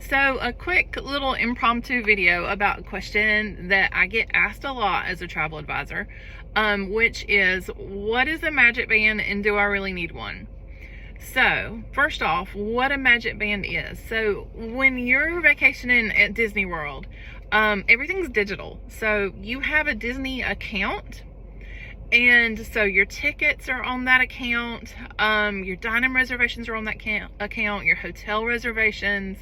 So a quick little impromptu video about a question that I get asked a lot as a travel advisor, which is, what is a magic band and do I really need one? So first off, what a magic band is. So when you're vacationing at Disney World, everything's digital. So you have a Disney account, and so your tickets are on that account, your dining reservations are on that account, your hotel reservations.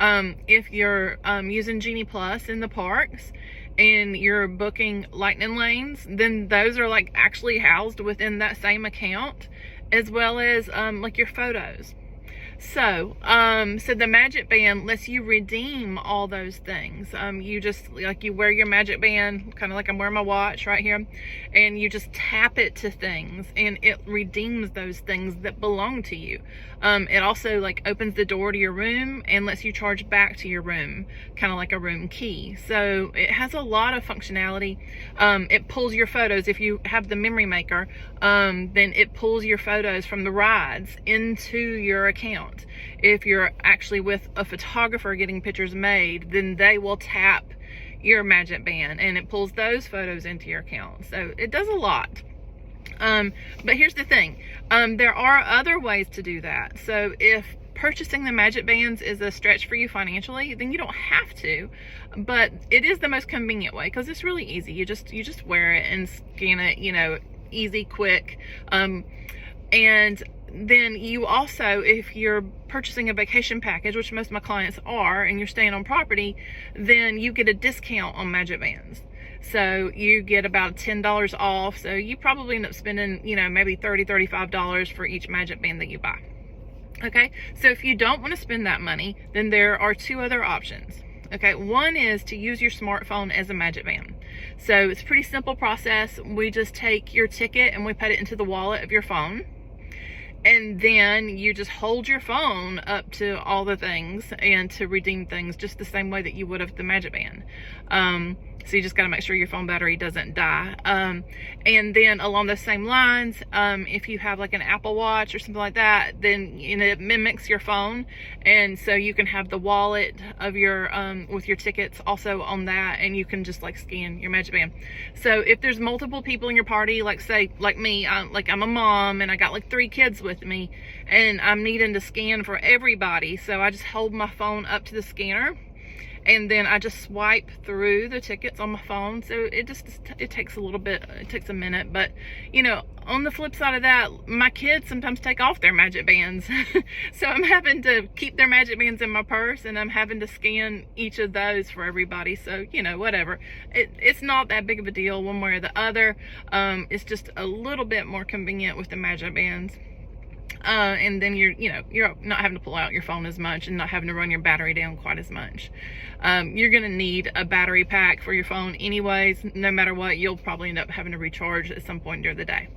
If you're using Genie Plus in the parks and you're booking lightning lanes, then those are like actually housed within that same account, as well as like your photos. So the magic band lets you redeem all those things. You just, like, you wear your magic band, kind of like I'm wearing my watch right here, and you just tap it to things and it redeems those things that belong to you. It also like opens the door to your room and lets you charge back to your room, kind of like a room key. So it has a lot of functionality. It pulls your photos. If you have the memory maker, then it pulls your photos from the rides into your account. If you're actually with a photographer getting pictures made, then they will tap your magic band and it pulls those photos into your account. So it does a lot. But here's the thing, there are other ways to do that. So if purchasing the magic bands is a stretch for you financially, then you don't have to, but it is the most convenient way because it's really easy. You just wear it and scan it, you know, easy, quick. And then you also, if you're purchasing a vacation package, which most of my clients are, and you're staying on property, then you get a discount on magic bands. So you get about $10 off. So you probably end up spending, you know, maybe $30, $35 for each magic band that you buy. Okay, so if you don't want to spend that money, then there are two other options. Okay, one is to use your smartphone as a magic band. So it's a pretty simple process. We just take your ticket and we put it into the wallet of your phone. And then you just hold your phone up to all the things and to redeem things just the same way that you would have the magic band. So you just got to make sure your phone battery doesn't die. And then along those same lines, if you have like an Apple Watch or something like that, then, you know, it mimics your phone. And so you can have the wallet of your, with your tickets also on that, and you can just like scan your magic band. So if there's multiple people in your party, like say, like me, like I'm a mom and I got like 3 kids with me and I'm needing to scan for everybody. So I just hold my phone up to the scanner and then I just swipe through the tickets on my phone. So it takes a little bit, it takes a minute, but you know, on the flip side of that, my kids sometimes take off their magic bands. So I'm having to keep their magic bands in my purse and I'm having to scan each of those for everybody. So, you know, whatever. It's not that big of a deal one way or the other. It's just a little bit more convenient with the magic bands. And then you're not having to pull out your phone as much and not having to run your battery down quite as much. You're going to need a battery pack for your phone anyways. No matter what, you'll probably end up having to recharge at some point during the day.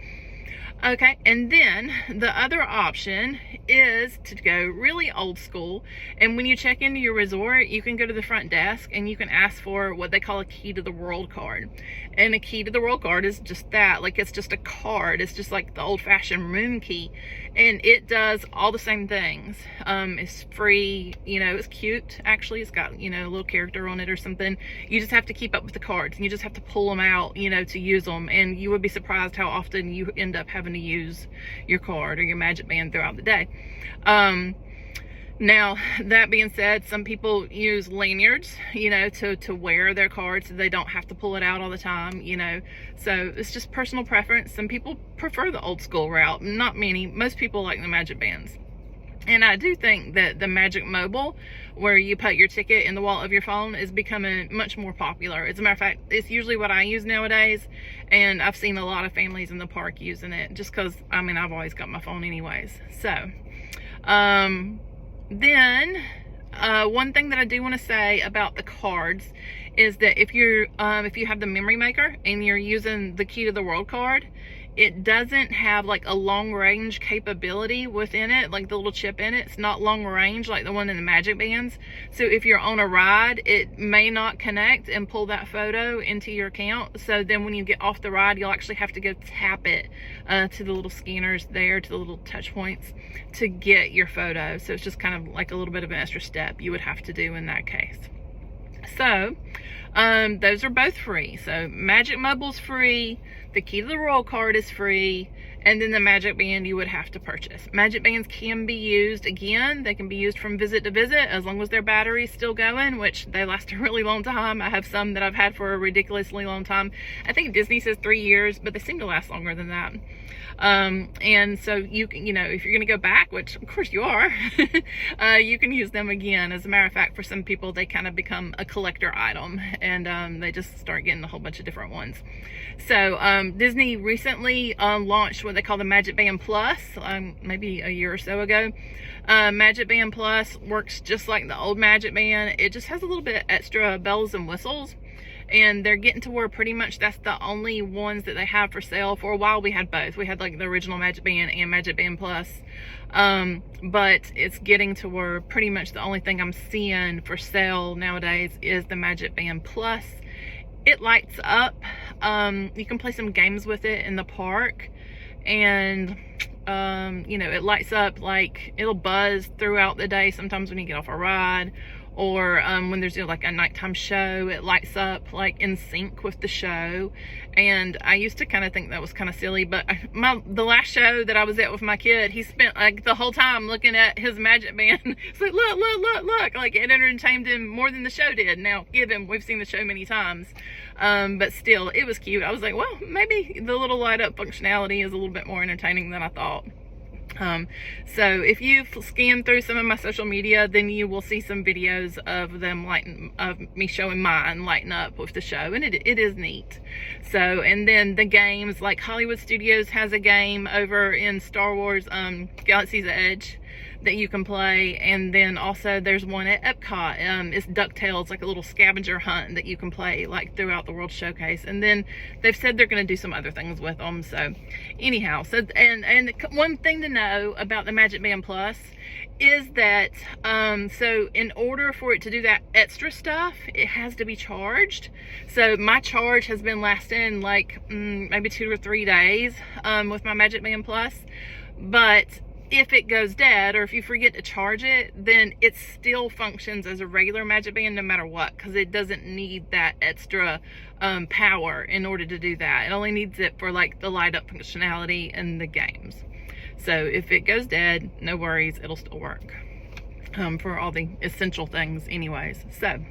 Okay, and then the other option is to go really old school. And when you check into your resort, you can go to the front desk and you can ask for what they call a key to the world card. And a key to the world card is just that, like it's just a card. It's just like the old-fashioned room key. And it does all the same things. It's free, you know, it's cute. Actually, it's got, you know, a little character on it or something. You just have to keep up with the cards and you just have to pull them out, you know, to use them. And you would be surprised how often you end up having to use your card or your magic band throughout the day. Now, that being said, some people use lanyards, you know, to wear their card so they don't have to pull it out all the time, you know. So it's just personal preference. Some people prefer the old school route. Not many. Most people like the magic bands. And I do think that the Magic Mobile, where you put your ticket in the wallet of your phone, is becoming much more popular. As a matter of fact, it's usually what I use nowadays. And I've seen a lot of families in the park using it just because, I mean, I've always got my phone anyways. So, then one thing that I do want to say about the cards is that if you have the memory maker and you're using the key to the world card, it doesn't have like a long range capability within it, like the little chip in it. It's not long range like the one in the MagicBands. So if you're on a ride, it may not connect and pull that photo into your account. So then when you get off the ride, you'll actually have to go tap it to the little scanners there, to the little touch points, to get your photo. So it's just kind of like a little bit of an extra step you would have to do in that case. So those are both free. So Magic Mobile's free, the Key to the World card is free, and then the MagicBand you would have to purchase. MagicBands can be used again. They can be used from visit to visit as long as their battery's still going, which they last a really long time. I have some that I've had for a ridiculously long time. I think Disney says 3 years, but they seem to last longer than that. And so you can, you know, if you're going to go back, which of course you are, you can use them again. As a matter of fact, for some people, they kind of become a collector item, and they just start getting a whole bunch of different ones. So Disney recently launched what they call the MagicBand Plus, maybe a year or so ago. MagicBand Plus works just like the old MagicBand. It just has a little bit extra bells and whistles. And they're getting to where pretty much that's the only ones that they have for sale. For a while we had both. We had like the original MagicBand and MagicBand Plus. But it's getting to where pretty much the only thing I'm seeing for sale nowadays is the MagicBand Plus. It lights up. You can play some games with it in the park. And you know, it lights up, like it'll buzz throughout the day sometimes when you get off a ride. Or when there's, you know, like a nighttime show, it lights up like in sync with the show. And I used to kind of think that was kind of silly, but the last show that I was at with my kid, he spent like the whole time looking at his MagicBand. It's like, look, look, look, look. Like it entertained him more than the show did. Now, given we've seen the show many times, but still, it was cute. I was like, well, maybe the little light up functionality is a little bit more entertaining than I thought. So if you scan through some of my social media, then you will see some videos of them of me showing mine lighting up with the show, and it is neat. So, and then the games, like Hollywood Studios has a game over in Star Wars Galaxy's Edge that you can play, and then also there's one at Epcot. It's DuckTales, like a little scavenger hunt that you can play like throughout the World Showcase. And then they've said they're going to do some other things with them. So anyhow, so and one thing to know about the MagicBand Plus is that so in order for it to do that extra stuff, it has to be charged. So my charge has been lasting like maybe 2 or 3 days with my MagicBand Plus. But if it goes dead, or if you forget to charge it, then it still functions as a regular MagicBand no matter what, because it doesn't need that extra power in order to do that. It only needs it for like the light up functionality and the games. So if it goes dead, no worries, it'll still work for all the essential things anyways. So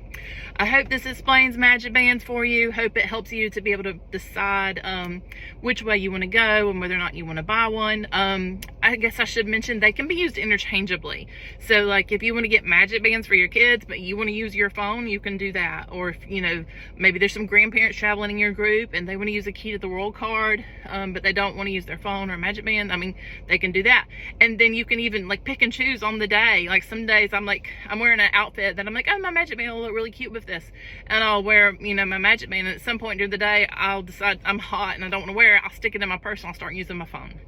I hope this explains MagicBands for you. Hope it helps you to be able to decide which way you want to go and whether or not you want to buy one. I guess I should mention they can be used interchangeably. So like if you want to get MagicBands for your kids, but you want to use your phone, you can do that. Or if, you know, maybe there's some grandparents traveling in your group and they want to use a Key to the World card, but they don't want to use their phone or MagicBand, I mean, they can do that. And then you can even like pick and choose on the day. Like some days I'm wearing an outfit that I'm like, oh, my MagicBand will look really cute with this, and I'll wear, you know, my MagicBand, and at some point during the day I'll decide I'm hot and I don't want to wear it. I'll stick it in my purse and I'll start using my phone.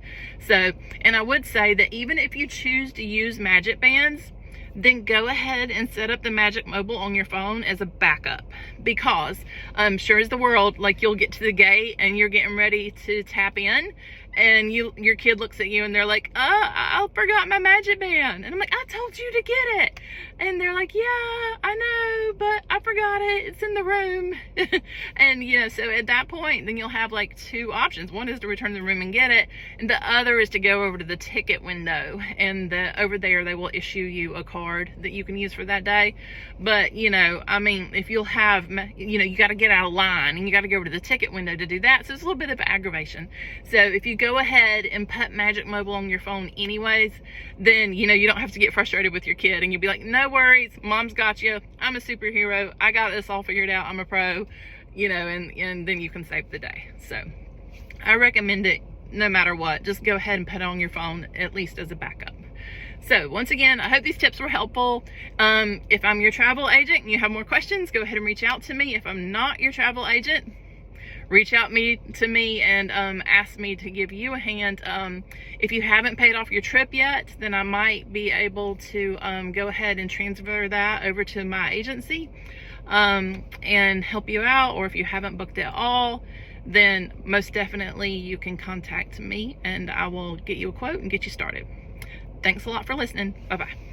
So, and I would say that even if you choose to use MagicBands, then go ahead and set up the Magic Mobile on your phone as a backup, because sure as the world, like you'll get to the gate and you're getting ready to tap in, and your kid looks at you and they're like, I forgot my MagicBand. And I'm like, I told you to get it. And they're like, yeah, I know, but I forgot it. It's in the room. And, you know, so at that point, then you'll have like 2 options. One is to return to the room and get it, and the other is to go over to the ticket window. And over there, they will issue you a card that you can use for that day. But, you know, I mean, if you'll have, you know, you got to get out of line and you got to go over to the ticket window to do that. So it's a little bit of aggravation. So if you go ahead and put Magic Mobile on your phone anyways, then, you know, you don't have to get frustrated with your kid, and you'll be like, no worries, mom's got you, I'm a superhero, I got this all figured out, I'm a pro, you know, and then you can save the day. So I recommend it no matter what. Just go ahead and put it on your phone, at least as a backup. So once again, I hope these tips were helpful. If I'm your travel agent and you have more questions, go ahead and reach out to me. If I'm not your travel agent, reach out to me and ask me to give you a hand. If you haven't paid off your trip yet, then I might be able to go ahead and transfer that over to my agency and help you out. Or if you haven't booked it all, then most definitely you can contact me and I will get you a quote and get you started. Thanks a lot for listening. Bye-bye.